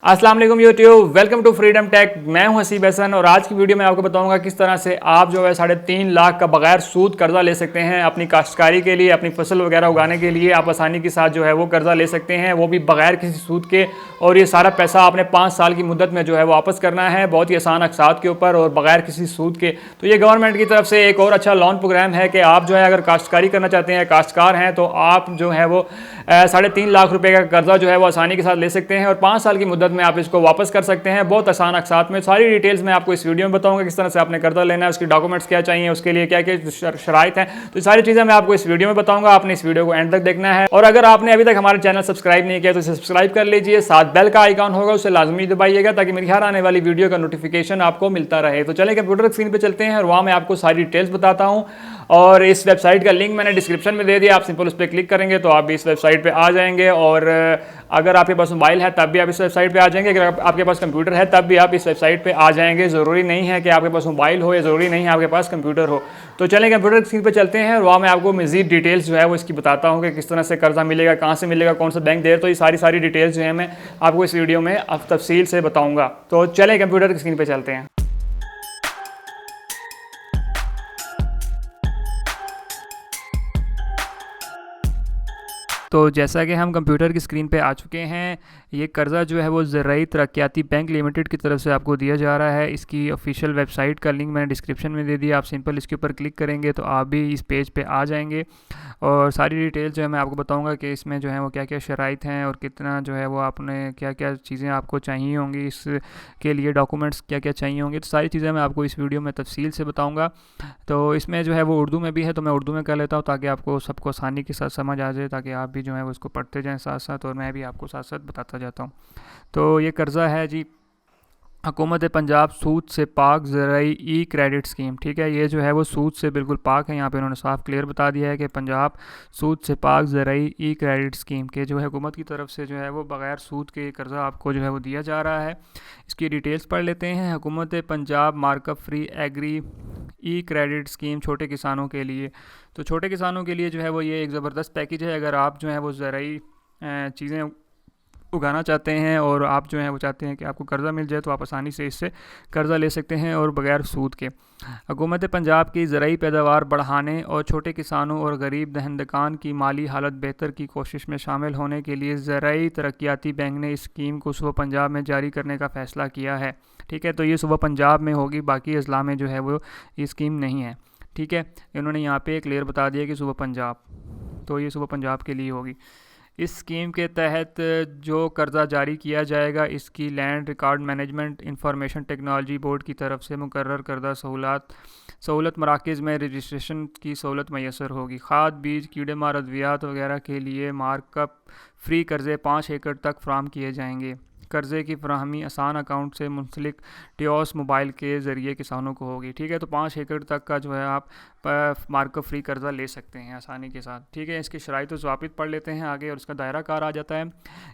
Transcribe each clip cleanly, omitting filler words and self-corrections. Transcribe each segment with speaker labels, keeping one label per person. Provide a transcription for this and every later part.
Speaker 1: अस्सलाम वालेकुम YouTube, welcome to freedom tech. मैं हूं हसीब हसन और आज की वीडियो में आपको बताऊंगा किस तरह से आप जो है 3.5 लाख का बगैर सूद कर्जा ले सकते हैं अपनी काश्तकारी के लिए, अपनी फसल वगैरह उगाने के लिए। आप आसानी के साथ जो है वो कर्जा ले सकते हैं, वो भी बगैर किसी सूद के। और ये सारा पैसा आपने 5 साल की मुद्दत में जो है वो वापस करना है, बहुत ही आसान अकसात के ऊपर और बगैर किसी सूद के। तो ये गवर्नमेंट की तरफ से एक और अच्छा लोन प्रोग्राम है कि आप जो है अगर काश्तकारी करना चाहते हैं, काश्तकार हैं, तो आप जो है वो 3.5 लाख रुपए का कर्जा जो है वो आसानी के साथ ले सकते हैं और 5 साल की मुद्दत में आप इसको वापस कर सकते हैं बहुत आसान अकसात में। सारी डिटेल्स मैं आपको इस वीडियो में बताऊंगा, किस तरह से आपने कर्जा लेना है, उसके डॉक्यूमेंट्स क्या चाहिए, उसके लिए क्या क्या शराइत हैं। तो सारी चीज़ें मैं आपको इस वीडियो में बताऊंगा, आपने इस वीडियो को एंड तक देखना है। और अगर आपने अभी तक हमारे चैनल सब्सक्राइब नहीं किया तो इसे सब्सक्राइब कर लीजिए, साथ बेल का आइकॉन होगा उसे लाजमी दबाइएगा ताकि मेरी हर आने वाली वीडियो का नोटिफिकेशन आपको मिलता रहे। तो चलें कंप्यूटर स्क्रीन पर चलते हैं और वहाँ मैं आपको सारी डिटेल्स बताता हूँ। और इस वेबसाइट का लिंक मैंने डिस्क्रिप्शन में दे दिया, आप सिंपल उस पर क्लिक करेंगे तो आप भी इस वेबसाइट पे आ जाएंगे। और अगर आपके पास मोबाइल है तब भी आप इस वेबसाइट पे आ जाएंगे, अगर आपके पास कंप्यूटर है तब भी आप इस वेबसाइट पे आ जाएंगे। ज़रूरी नहीं है कि आपके पास मोबाइल हो या ज़रूरी नहीं है आपके पास कंप्यूटर हो। तो चलें कंप्यूटर स्क्रीन पर चलते हैं और वहाँ मैं आपको मज़ीद डिटेल्स जो है वो इसकी बताता हूँ कि किस तरह से कर्जा मिलेगा, कहाँ से मिलेगा, कौन सा बैंक दे। तो ये सारी डिटेल्स जो है मैं आपको इस वीडियो में अब तफसील से बताऊँगा। तो चलें कंप्यूटर स्क्रीन पर चलते हैं। तो जैसा कि हम कंप्यूटर की स्क्रीन पे आ चुके हैं, ये कर्ज़ा जो है वो ज़राई तरक्याती बैंक लिमिटेड की तरफ से आपको दिया जा रहा है। इसकी ऑफिशियल वेबसाइट का लिंक मैंने डिस्क्रिप्शन में दे दिया, आप सिंपल इसके ऊपर क्लिक करेंगे तो आप भी इस पेज पे आ जाएंगे। और सारी डिटेल्स जो है मैं आपको बताऊंगा कि इसमें जो है वो क्या क्या शराइत हैं और कितना जो है वो आपने क्या क्या चीज़ें आपको चाहिए होंगी, इसके लिए डॉक्यूमेंट्स क्या क्या चाहिए होंगे। तो सारी चीज़ें मैं आपको इस वीडियो में तफसील से बताऊँगा। तो इसमें जो है वो उर्दू में भी है, तो मैं उर्दू में कर लेता हूँ ताकि आपको सबको आसानी के साथ समझ आ जाए, ताकि आप भी जो है वो उसको पढ़ते जाएं साथ साथ और मैं भी आपको साथ साथ बताता जाता हूँ। तो ये कर्ज़ा है जी हुकूमत पंजाब सूद से पाक ज़राई ई क्रेडिट स्कीम। ठीक है, ये जो है वो सूद से बिल्कुल पाक है। यहाँ पे उन्होंने साफ क्लियर बता दिया है कि पंजाब सूद से पाक ज़राई ई क्रेडिट स्कीम के जो है हुकूमत की तरफ से जो है वो बग़ैर सूद के कर्ज़ा आपको जो है वो दिया जा रहा है। इसकी डिटेल्स पढ़ लेते हैं। हुकूमत पंजाब मार्कअप फ्री एग्री ई क्रेडिट स्कीम छोटे किसानों के लिए। तो छोटे किसानों के लिए जो है वो ये एक ज़बरदस्त पैकेज है। अगर आप जो है वो ज़राई चीज़ें उगाना चाहते हैं और आप जो है वो चाहते हैं कि आपको कर्ज़ा मिल जाए, तो आप आसानी से इससे कर्ज़ा ले सकते हैं और बग़ैर सूद के। हुकूमत पंजाब की ज़राई पैदावार बढ़ाने और छोटे किसानों और गरीब दहंदकान की माली हालत बेहतर की कोशिश में शामिल होने के लिए ज़राई तरक्याती बैंक ने इस स्कीम को सूबा पंजाब में जारी करने का फ़ैसला किया है। ठीक है, तो ये सूबा पंजाब में होगी, बाकी अजला में जो है वो ये स्कीम नहीं है। ठीक है, इन्होंने यहाँ पे क्लियर बता दिया कि सूबा पंजाब, तो ये सूबा पंजाब के लिए होगी। इस स्कीम के तहत जो कर्ज़ा जारी किया जाएगा, इसकी land record management information technology board की तरफ से मुकर्रर करदा सहूलत मराकज़ में रजिस्ट्रेशन की सहूलत मैसर होगी। खाद, बीज, कीड़े मार अद्वियात वगैरह के लिए मार्कअप फ्री कर्ज़े 5 एकड़ तक फ्राहम किए जाएंगे। कर्ज़े की फ्राहमी आसान अकाउंट से मुंसलिक टियोस मोबाइल के ज़रिए किसानों को होगी। ठीक है, तो 5 एकड़ तक का जो है आप मार्कअप फ्री कर्ज़ा ले सकते हैं आसानी के साथ। ठीक है, इसकी शराइत ज़वाबित पढ़ लेते हैं आगे और इसका दायरा कार आ जाता है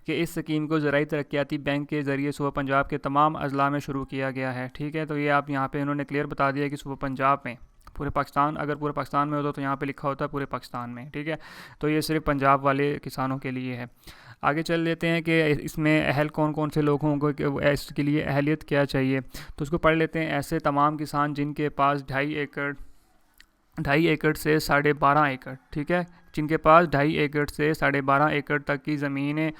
Speaker 1: कि इस स्कीम को ज़राई तरक्याती बैंक के ज़रिए सूबा पंजाब के तमाम अजला में शुरू किया गया है। ठीक है, तो ये आप यहाँ पर इन्होंने क्लियर बता दिया कि सूबा पंजाब में, पूरे पाकिस्तान, अगर पूरे पाकिस्तान में होता तो यहाँ पे लिखा होता है पूरे पाकिस्तान में। ठीक है, तो ये सिर्फ पंजाब वाले किसानों के लिए है। आगे चल लेते हैं कि इसमें अहल कौन कौन से लोग होंगे, कि इसके लिए अहलियत क्या चाहिए। तो उसको पढ़ लेते हैं। ऐसे तमाम किसान जिनके पास 2.5 एकड़ से 12.5 एकड़, ठीक है, जिनके पास 2.5 एकड़ से 12.5 एकड़ तक की ज़मीनें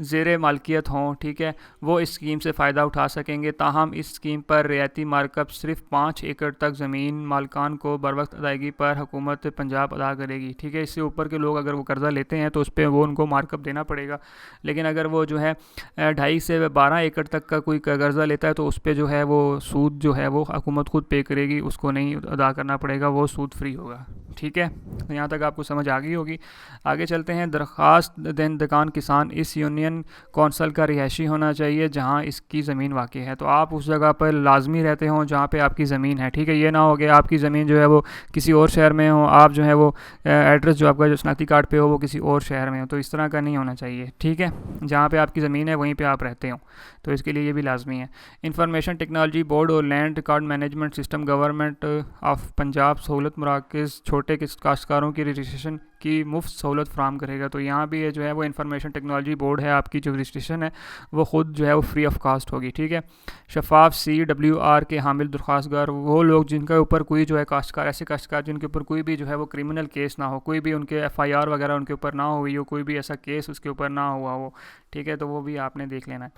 Speaker 1: ज़ेर मालकियत हों, ठीक है, वो इस स्कीम से फ़ायदा उठा सकेंगे। ताहम इस स्कीम पर रियायती मार्कअप सिर्फ 5 एकड़ तक ज़मीन मालकान को बर वक्त अदायगी पर हुकूमत पंजाब अदा करेगी। ठीक है, इससे ऊपर के लोग अगर वो कर्ज़ा लेते हैं तो उस पर वो उनको मार्कअप देना पड़ेगा। लेकिन अगर वो जो है 2.5 से 12 एकड़ तक का कोई कर्ज़ा लेता है तो उस पर जो है वो सूद जो है वो हुकूमत खुद पे करेगी, उसको नहीं अदा करना पड़ेगा, वो सूद फ्री होगा। ठीक है, तो यहाँ तक आपको समझ आ गई होगी। आगे चलते हैं। दरख्वास्त दहंदकान किसान इस यूनियन कौंसल का रिहायशी होना चाहिए जहाँ इसकी ज़मीन वाक़ है। तो आप उस जगह पर लाजमी रहते हों जहाँ पे आपकी ज़मीन है। ठीक है, ये ना हो कि आपकी ज़मीन जो है वो किसी और शहर में हो, आप जो है वो एड्रेस जो आपका जो शनाख्ती कार्ड पे हो वो किसी और शहर में हो, तो इस तरह का नहीं होना चाहिए। ठीक है, जहाँ पे आपकी ज़मीन है वहीं पे आप रहते हो, तो इसके लिए ये भी लाजमी है। इंफॉर्मेशन टेक्नोलॉजी बोर्ड और land record management system government of Punjab सहूलत मराकज़ छोटे काश्तकारों की रजिस्ट्रेशन की मुफ्त सहूलत फ्राहम करेगा। तो यहाँ भी ये जो है वो इंफॉर्मेशन टेक्नोलॉजी बोर्ड है, आपकी जो रजिस्ट्रेशन है वो ख़ुद जो है वो फ्री ऑफ कास्ट होगी। ठीक है। शफाफ CWR के हामिल दरख्वास्तगार वो लोग जिनके ऊपर कोई जो है काश्तकार, ऐसे काश्तकार जिनके ऊपर कोई भी जो है वो क्रिमिनल केस ना हो, कोई भी उनके FIR वगैरह उनके ऊपर ना हुई हो, कोई भी ऐसा केस उसके ऊपर ना हुआ हो। ठीक है, तो वो भी आपने देख लेना है।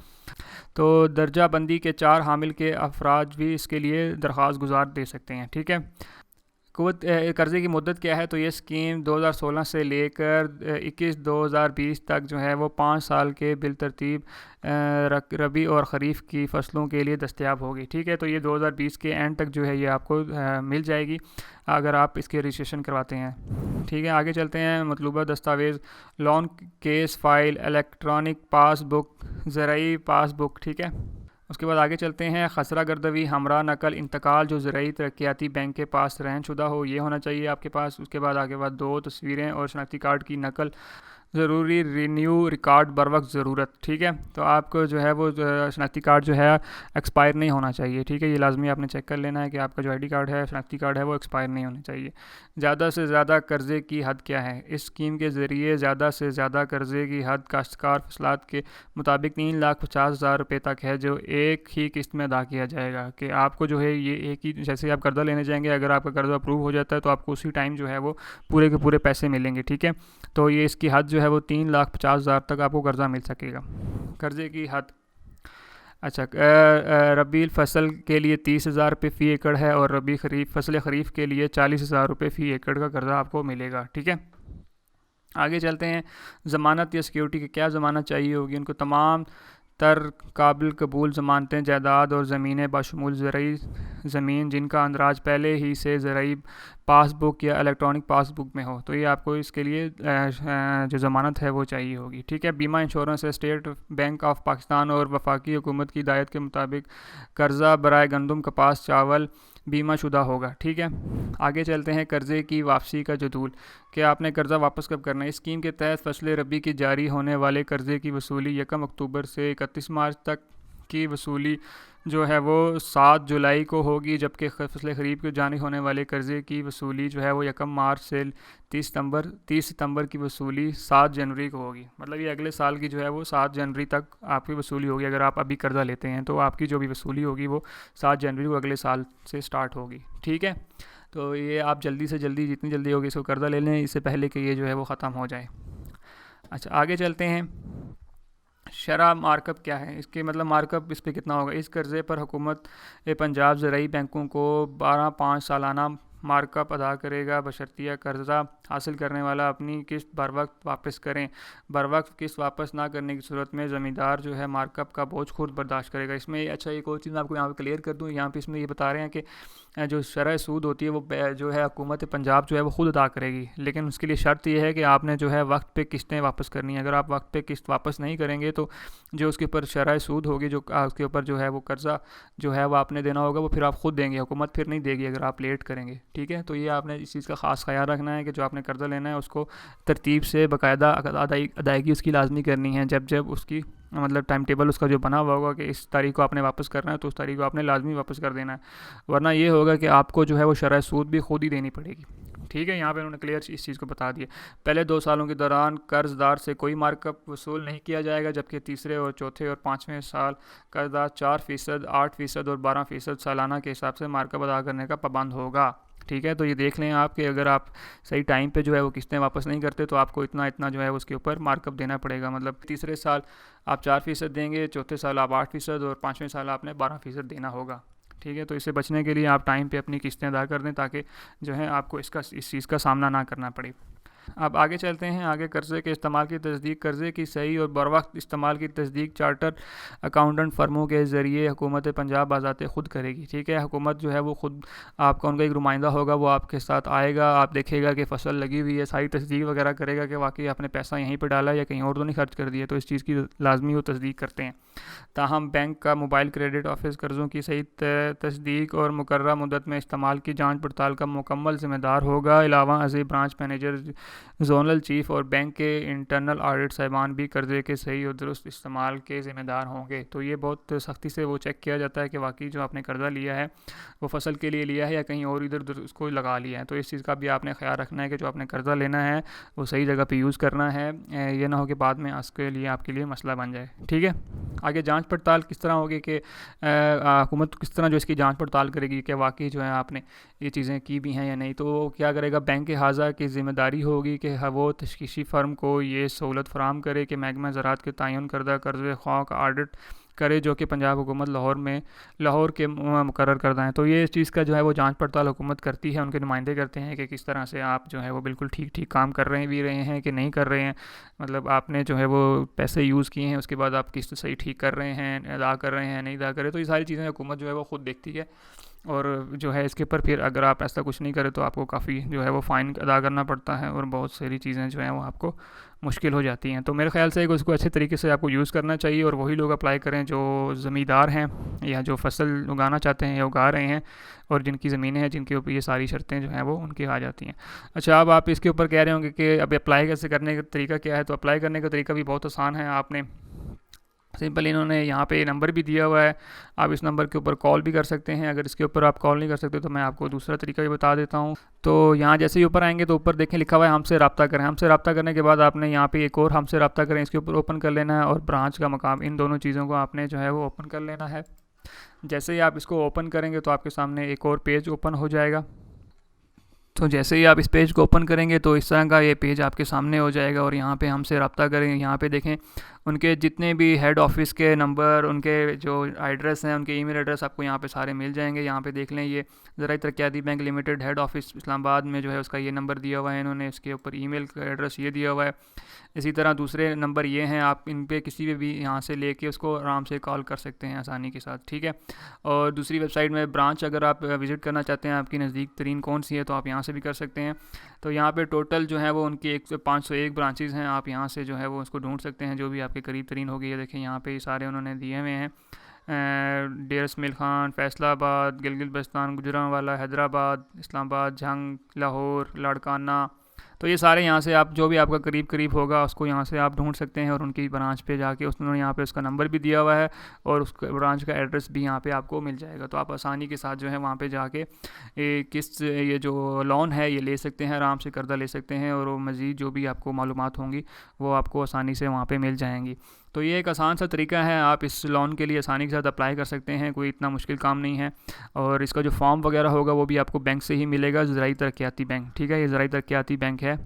Speaker 1: तो दर्जा बंदी के 4 हामिल के अफराद भी इसके लिए दरख्वास्त गुजार दे सकते हैं। ठीक है। कुव्वत कर्ज़े की मुद्दत क्या है, तो ये स्कीम 2016 से लेकर 21 2020 तक जो है वो 5 साल के बिलतरतीब रबी और ख़रीफ़ की फ़सलों के लिए दस्तयाब होगी। ठीक है, तो ये 2020 के एंड तक जो है ये आपको मिल जाएगी अगर आप इसके रजिस्ट्रेशन करवाते हैं। ठीक है, आगे चलते हैं। मतलूबा दस्तावेज़, loan case file, electronic passbook, ज़राई पासबुक। ठीक है, उसके बाद आगे चलते हैं। खसरा गर्दवी, हमरा नकल, इंतकाल जो ज़राई तरक्याती बैंक के पास रहन शुदा हो, ये होना चाहिए आपके पास। उसके बाद आगे बाद 2 तस्वीरें और शनाख्ती कार्ड की नकल ज़रूरी, रिन्यू रिकॉर्ड बर वक्त ज़रूरत। ठीक है, तो आपको जो है वो शनाख्ती कार्ड जो है एक्सपायर नहीं होना चाहिए। ठीक है, ये लाजमी आपने चेक कर लेना है कि आपका जो ID कार्ड है, शनाख्ती कार्ड है, वो एक्सपायर नहीं होना चाहिए। ज़्यादा से ज़्यादा कर्ज़े की हद क्या है, इस स्कीम के ज़रिए ज़्यादा से ज़्यादा कर्ज़े की हद काश्तकार फसलात के मुताबिक 3,50,000 रुपये तक है, जो एक ही किस्त में अदा किया जाएगा। कि आपको जो है ये एक ही, जैसे आप कर्ज़ा लेने जाएंगे, अगर आपका कर्ज़ा अप्रूव हो जाता है तो आपको उसी टाइम जो है वो पूरे के पूरे पैसे मिलेंगे। ठीक है, तो ये इसकी हद जो है वो 3,50,000 तक आपको कर्ज़ा मिल सकेगा। कर्ज़े की हद, अच्छा, रबी फसल के लिए 30,000 रुपये फ़ी एकड़ है और रबी फसल खरीफ के लिए 40,000 रुपये फ़ी एकड़ का कर्ज़ा आपको मिलेगा। ठीक है, आगे चलते हैं। ज़मानत या सिक्योरिटी की क्या ज़मानत चाहिए होगी, उनको तमाम तर काबिल कबूल ज़मानतें, जायदाद और ज़मीनें बाशमूल ज़राई ज़मीन जिनका अंदराज पहले ही से ज़राई पासबुक या इलेक्ट्रॉनिक पासबुक में हो, तो ये आपको इसके लिए जो ज़मानत है वो चाहिए होगी। ठीक है, बीमा इंश्योरेंस है, स्टेट बैंक ऑफ पाकिस्तान और वफाकी हुकूमत की हिदायत के मुताबिक कर्ज़ा बराए गंदम, कपास, चावल बीमा शुदा होगा। ठीक है, आगे चलते हैं। कर्ज़े की वापसी का जदूल, कि आपने कर्ज़ा वापस कब करना है। इस स्कीम के तहत फसल रबी की जारी होने वाले कर्ज़े की वसूली 1 अक्टूबर से 31 मार्च तक की वसूली जो है वो 7 जुलाई को होगी, जबकि फसल खरीफ को जारी होने वाले कर्ज़े की वसूली जो है वो 1 मार्च से 30 सितंबर की वसूली 7 जनवरी को होगी। मतलब ये अगले साल की जो है वो 7 जनवरी तक आपकी वसूली होगी। अगर आप अभी कर्ज़ा लेते हैं तो आपकी जो भी वसूली होगी वो 7 जनवरी को अगले साल से स्टार्ट होगी। ठीक है, तो ये आप जल्दी से जल्दी, जितनी जल्दी होगी इसको कर्ज़ा ले लें, इससे पहले कि ये जो है वो ख़त्म हो जाए। अच्छा, आगे चलते हैं। शरह मार्कअप क्या है, इसके मतलब मार्कअप इस पर कितना होगा। इस कर्ज़े पर हुकूमत पंजाब ज़राई बैंकों को 12.5 सालाना मार्कअप अदा करेगा, बशर्तिया कर्ज़ा हासिल करने वाला अपनी किस्त बर वक्त वापस करें। बर वक्त किस्त वापस ना करने की सूरत में ज़मींदार जो है मार्कअप का बोझ खुद बर्दाश्त करेगा। इसमें अच्छा एक और चीज़ मैं आपको यहाँ पे क्लियर कर दूँ, यहाँ पे इसमें ये बता रहे हैं कि जो शरह सूद होती है वो जो है हुकूमत पंजाब जो है वो ख़ुद अदा करेगी, लेकिन उसके लिए शर्त यह है कि आपने जो है वक्त पे किस्तें वापस करनी है। अगर आप वक्त पे किस्त वापस नहीं करेंगे तो जो उसके ऊपर शरह सूद होगी, जो उसके ऊपर जो है वो कर्ज़ा जो है वो आपने देना होगा, वो फिर आप ख़ुद देंगे, हुकूमत फिर नहीं देगी अगर आप लेट करेंगे। ठीक है, तो ये आपने इस चीज़ का ख़ास ख्याल रखना है कि जो आपने कर्ज़ा लेना है उसको तरतीब से बाकायदा अदायगी उसकी लाजमी करनी है। जब जब उसकी मतलब टाइम टेबल उसका जो बना हुआ होगा कि इस तारीख को आपने वापस करना है, तो उस तारीख को आपने लाजमी वापस कर देना है, वरना ये होगा कि आपको जो है वो शरह सूद भी खुद ही देनी पड़ेगी। ठीक है, यहाँ पे उन्होंने क्लियर इस चीज़ को बता दिया। पहले 2 सालों के दौरान कर्जदार से कोई मार्कअप वसूल नहीं किया जाएगा, जबकि तीसरे और चौथे और 5वें साल कर्जदार 4%, 8% और 12% सालाना के हिसाब से मार्कअप अदा करने का पाबंद होगा। ठीक है, तो ये देख लें आप कि अगर आप सही टाइम पे जो है वो किस्तें वापस नहीं करते तो आपको इतना इतना जो है उसके ऊपर मार्कअप देना पड़ेगा। मतलब तीसरे साल आप 4% देंगे, चौथे साल आप 8% और 5वें साल आपने 12% देना होगा। ठीक है, तो इससे बचने के लिए आप टाइम पे अपनी किस्तें अदा कर दें ताकि जो है आपको इस चीज़ का सामना ना करना पड़े। अब आगे चलते हैं। आगे कर्ज़े के इस्तेमाल की तस्दीक, कर्ज़े की सही और बरवक्त इस्तेमाल की तस्दीक चार्टर अकाउंटेंट फर्मों के ज़रिए हुकूमत पंजाब बाज़ाते ख़ुद करेगी। ठीक है, हुकूमत जो है वो ख़ुद आपका उनका एक नुमाइंदा होगा, वो आपके साथ आएगा, आप देखेगा कि फ़सल लगी हुई है, सारी तस्दीक वगैरह करेगा कि वाकई आपने पैसा यहीं पर डाला या कहीं और तो नहीं खर्च कर दिया, तो इस चीज़ की लाजमी वो तस्दीक करते हैं। ताहम बैंक का मोबाइल क्रेडिट ऑफिस कर्ज़ों की सही तस्दीक और मुकर्रर मुद्दत में इस्तेमाल की जाँच पड़ताल का मुकम्मल ज़िम्मेदार होगा। अलावा अज़ीज़ ब्रांच मैनेजर जोनल चीफ और बैंक के इंटरनल ऑडिट साहिबान भी कर्जे के सही और दुरुस्त इस्तेमाल के ज़िम्मेदार होंगे। तो ये बहुत सख्ती से वो चेक किया जाता है कि वाकई जो आपने कर्ज़ा लिया है वो फसल के लिए लिया है या कहीं और इधर उधर उसको लगा लिया है। तो इस चीज़ का भी आपने ख्याल रखना है कि जो आपने कर्ज़ा लेना है वो सही जगह पे यूज़ करना है, ये ना हो कि बाद में उसके लिए आपके लिए मसला बन जाए। ठीक है, आगे जांच पड़ताल किस तरह होगी कि हुकूमत किस तरह जो इसकी जांच पड़ताल करेगी कि वाकई जो है आपने ये चीज़ें की भी हैं या नहीं। तो क्या करेगा, बैंक के हाजा की ज़िम्मेदारी होगी कि वो तशखीशी फ़र्म को ये सहूलत फराम करे कि महकमा ज़राअत के तयन करदा कर्ज़ ख़्वाह का ऑडिट करे जो कि पंजाब हुकूमत लाहौर के मुकर्रर करदा है। तो ये इस चीज़ का जो है वो जांच पड़ताल हुकूमत करती है, उनके नुमाइंदे करते हैं कि किस तरह से आप जो है वो बिल्कुल ठीक ठीक काम कर रहे हैं कि नहीं कर रहे हैं। मतलब आपने जो है वो पैसे यूज़ किए हैं, उसके बाद आप किस्त सही ठीक कर रहे हैं, अदा कर रहे हैं, नहीं अदा कर रहे। तो ये सारी चीज़ें हुकूमत जो है वो ख़ुद देखती है और जो है इसके ऊपर फिर अगर आप ऐसा कुछ नहीं करें तो आपको काफ़ी जो है वो फ़ाइन अदा करना पड़ता है और बहुत सारी चीज़ें जो हैं वो आपको मुश्किल हो जाती हैं। तो मेरे ख्याल से उसको अच्छे तरीके से आपको यूज़ करना चाहिए और वही लोग अप्लाई करें जो ज़मींदार हैं या जो फसल उगाना चाहते हैं या उगा रहे हैं और जिनकी ज़मीनें हैं जिनके ऊपर ये सारी शर्तें जो हैं वो उनकी आ जाती हैं। अच्छा, अब आप इसके ऊपर कह रहे होंगे कि अब अप्लाई कैसे करने का तरीका क्या है। तो अप्लाई करने का तरीका भी बहुत आसान है। आपने सिंपल इन्होंने यहाँ पे नंबर भी दिया हुआ है, आप इस नंबर के ऊपर कॉल भी कर सकते हैं। अगर इसके ऊपर आप कॉल नहीं कर सकते तो मैं आपको दूसरा तरीका भी बता देता हूँ। तो यहाँ जैसे ही ऊपर आएंगे तो ऊपर देखें लिखा हुआ है हमसे रब्ता करें। हमसे रब्ता करने के बाद आपने यहाँ पे एक और हमसे रब्ता करें इसके ऊपर ओपन कर लेना है और ब्रांच का मकाम, इन दोनों चीज़ों को आपने जो है वो ओपन कर लेना है। जैसे ही आप इसको ओपन करेंगे तो आपके सामने एक और पेज ओपन हो जाएगा। तो जैसे ही आप इस पेज को ओपन करेंगे तो इस तरह का ये पेज आपके सामने हो जाएगा और यहाँ पे हमसे रब्ता करें। यहाँ पे देखें उनके जितने भी हेड ऑफिस के नंबर, उनके जो एड्रेस हैं, उनके ईमेल एड्रेस आपको यहाँ पे सारे मिल जाएंगे। यहाँ पे देख लें, ये ज़राई तरक्याती bank limited head office Islamabad में जो है उसका ये नंबर दिया हुआ है इन्होंने, इसके ऊपर ईमेल का एड्रेस ये दिया हुआ है। इसी तरह दूसरे नंबर ये हैं, आप इन पे किसी भी यहाँ से लेके उसको आराम से कॉल कर सकते हैं आसानी के साथ। ठीक है, और दूसरी वेबसाइट में ब्रांच अगर आप विज़िट करना चाहते हैं, आपकी नज़दीक तरीन कौन सी है, तो आप यहाँ से भी कर सकते हैं। तो यहाँ पे टोटल जो है वो उनकी 501 ब्रांचेज़ हैं। आप यहाँ से जो है वो उसको ढूंढ सकते हैं जो भी आपके करीब तरीन होगी। ये देखें यहाँ पे सारे उन्होंने दिए हुए हैं, डेर इसमाइल खान, फैसलाबाद, गिलगित बल्तिस्तान, गुजरांवाला, हैदराबाद, इस्लामाबाद, झंग, लाहौर, लाड़काना। तो ये सारे यहाँ से आप जो भी आपका करीब करीब होगा उसको यहाँ से आप ढूंढ सकते हैं और उनकी ब्रांच पे जाके उन्होंने यहाँ पे उसका नंबर भी दिया हुआ है और उसका ब्रांच का एड्रेस भी यहाँ पे आपको मिल जाएगा। तो आप आसानी के साथ जो है वहाँ पे जाके किस्त ये जो लोन है ये ले सकते हैं, आराम से कर्जा ले सकते हैं और वो मज़ीद जो भी आपको मालूमात होंगी वो आपको आसानी से वहाँ पर मिल जाएंगी। तो ये एक आसान सा तरीका है, आप इस लोन के लिए आसानी के साथ अप्लाई कर सकते हैं, कोई इतना मुश्किल काम नहीं है। और इसका जो फॉर्म वगैरह होगा वो भी आपको बैंक से ही मिलेगा, ज़राई तरक्याती बैंक। ठीक है, ये ज़राई तरक्याती बैंक है,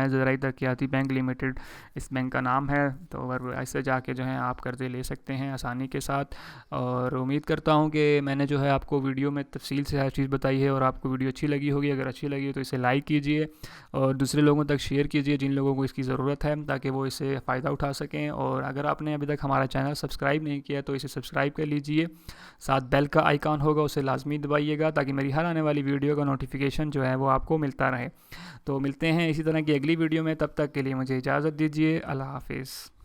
Speaker 1: ज़राई तरक्याती बैंक लिमिटेड इस बैंक का नाम है। तो ऐसे जाके जो है आप कर्ज़े ले सकते हैं आसानी के साथ। और उम्मीद करता हूँ कि मैंने जो है आपको वीडियो में तफसील से हर चीज़ बताई है और आपको वीडियो अच्छी लगी होगी। अगर अच्छी लगी तो इसे लाइक कीजिए और दूसरे लोगों तक शेयर कीजिए जिन लोगों को इसकी ज़रूरत है, ताकि वो इससे फ़ायदा उठा सकें। और अगर आपने अभी तक हमारा चैनल सब्सक्राइब नहीं किया तो इसे सब्सक्राइब कर लीजिए, साथ बेल का आइकॉन होगा उसे लाजमी दबाइएगा ताकि मेरी हर आने वाली वीडियो का नोटिफिकेशन जो है वो आपको मिलता रहे। तो मिलते हैं इसी तरह की अगली वीडियो में, तब तक के लिए मुझे इजाज़त दीजिए। अल्लाह हाफिज़।